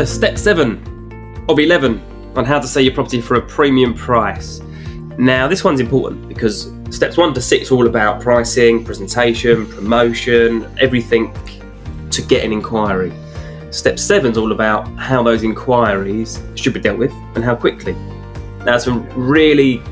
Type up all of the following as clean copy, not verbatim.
So step 7 of 11 on how to sell your property for a premium price. Now this one's important because steps 1 to 6 are all about pricing, presentation, promotion, everything to get an inquiry. Step 7 is all about how those inquiries should be dealt with and how quickly. Now some really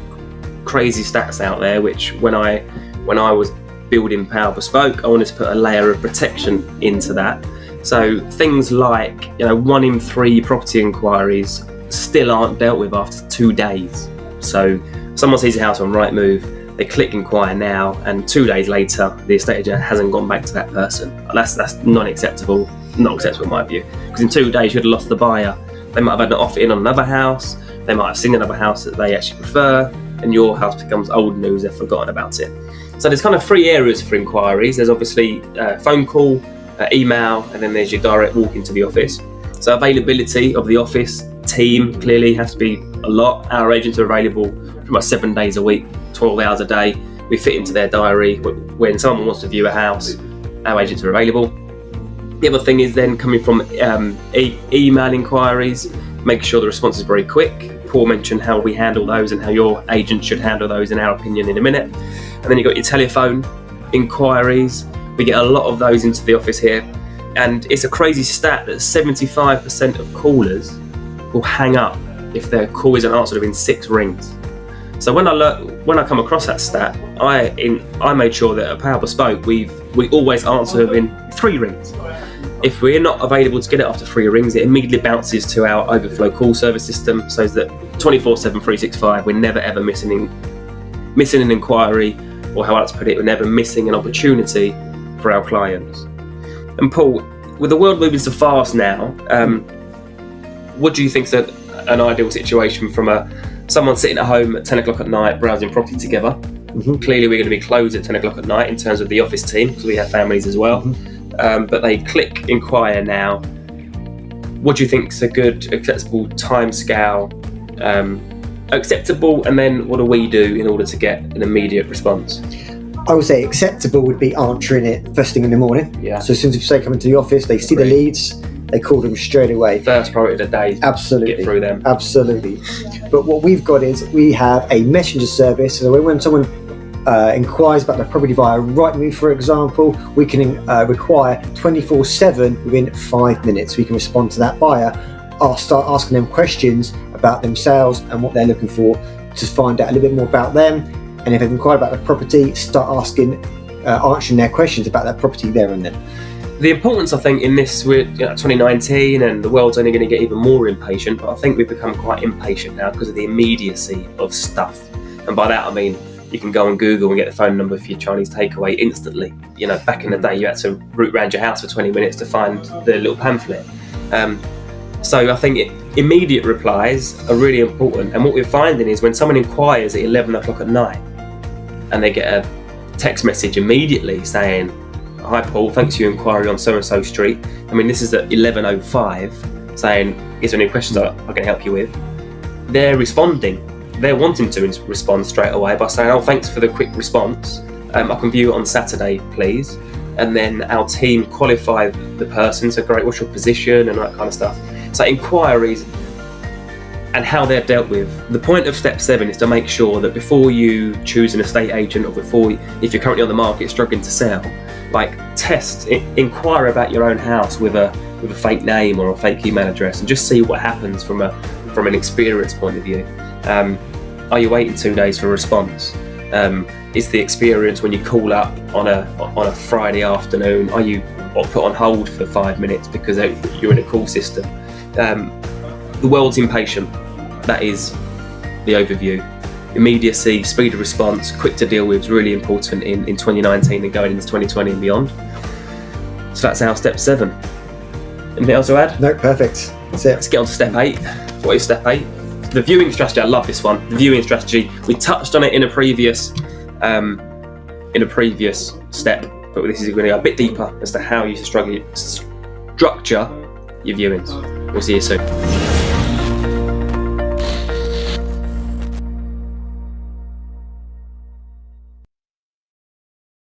crazy stats out there which when I was building Power Bespoke, I wanted to put a layer of protection into that. So things like 1 in 3 property inquiries still aren't dealt with after 2 days. So someone sees a house on Rightmove, they click inquire now, and 2 days later the estate agent hasn't gone back to that person. That's not acceptable in my view, because in 2 days you'd have lost the buyer. They might have had an offer in on another house, they might have seen another house that they actually prefer, and your house becomes old news, they've forgotten about it. So there's kind of 3 areas for inquiries. There's obviously phone call, email, and then there's your direct walk into the office. So availability of the office team clearly has to be a lot. Our agents are available pretty much 7 days a week, 12 hours a day. We fit into their diary. When someone wants to view a house, our agents are available. The other thing is then coming from email inquiries, make sure the response is very quick. Paul mentioned how we handle those and how your agent should handle those in our opinion in a minute. And then you've got your telephone inquiries. We get a lot of those into the office here, and it's a crazy stat that 75% of callers will hang up if their call isn't answered within 6 rings. So when I come across that stat, I made sure that at Power Bespoke we always answer within 3 rings. If we're not available to get it after 3 rings, it immediately bounces to our overflow call service system, so that 24/7, 365, we're never ever missing an inquiry, or how I like to put it, we're never missing an opportunity for our clients. And Paul, with the world moving so fast now, what do you think is an ideal situation from someone sitting at home at 10 o'clock at night browsing property together? Mm-hmm. Clearly we're going to be closed at 10 o'clock at night in terms of the office team, because we have families as well. Mm-hmm. But they click inquire now. What do you think is a good acceptable time scale? Acceptable, and then what do we do in order to get an immediate response? I would say acceptable would be answering it first thing in the morning. Yeah. So as soon as they come into the office, they see the leads, they call them straight away. First priority of the day. Absolutely. Get through them. Absolutely. But what we've got is we have a messenger service. So when someone inquires about their property via Rightmove, for example, we can require 24/7 within 5 minutes. We can respond to that buyer. I'll start asking them questions about themselves and what they're looking for to find out a little bit more about them. And if they've inquired about the property, start answering their questions about that property there and then. The importance, I think, in this, we're 2019 and the world's only going to get even more impatient, but I think we've become quite impatient now because of the immediacy of stuff. And by that I mean you can go on Google and get the phone number for your Chinese takeaway instantly. Back in the day you had to route around your house for 20 minutes to find the little pamphlet. So I think immediate replies are really important. And what we're finding is when someone inquires at 11 o'clock at night and they get a text message immediately saying, "Hi Paul, thanks for your inquiry on so-and-so street." I mean, this is at 11:05 saying, "Is there any questions I can help you with?" They're responding. They're wanting to respond straight away by saying, "Oh, thanks for the quick response. I can view it on Saturday, please." And then our team qualify the person. So great, what's your position and that kind of stuff. So inquiries and how they're dealt with. The point of step 7 is to make sure that before you choose an estate agent, or if you're currently on the market struggling to sell, inquire about your own house with a fake name or a fake email address, and just see what happens from an experience point of view. Are you waiting 2 days for a response? Is the experience when you call up on a Friday afternoon, are you put on hold for 5 minutes because you're in a call system? The world's impatient. That is the overview. Immediacy, speed of response, quick to deal with is really important in 2019 and going into 2020 and beyond. So that's our step 7. Anything else to add? No, perfect. That's it. Let's get on to step 8. What is step 8? The viewing strategy. I love this one. The viewing strategy. We touched on it in a previous step, but this is going to go a bit deeper as to how you structure your viewings. We'll see you soon.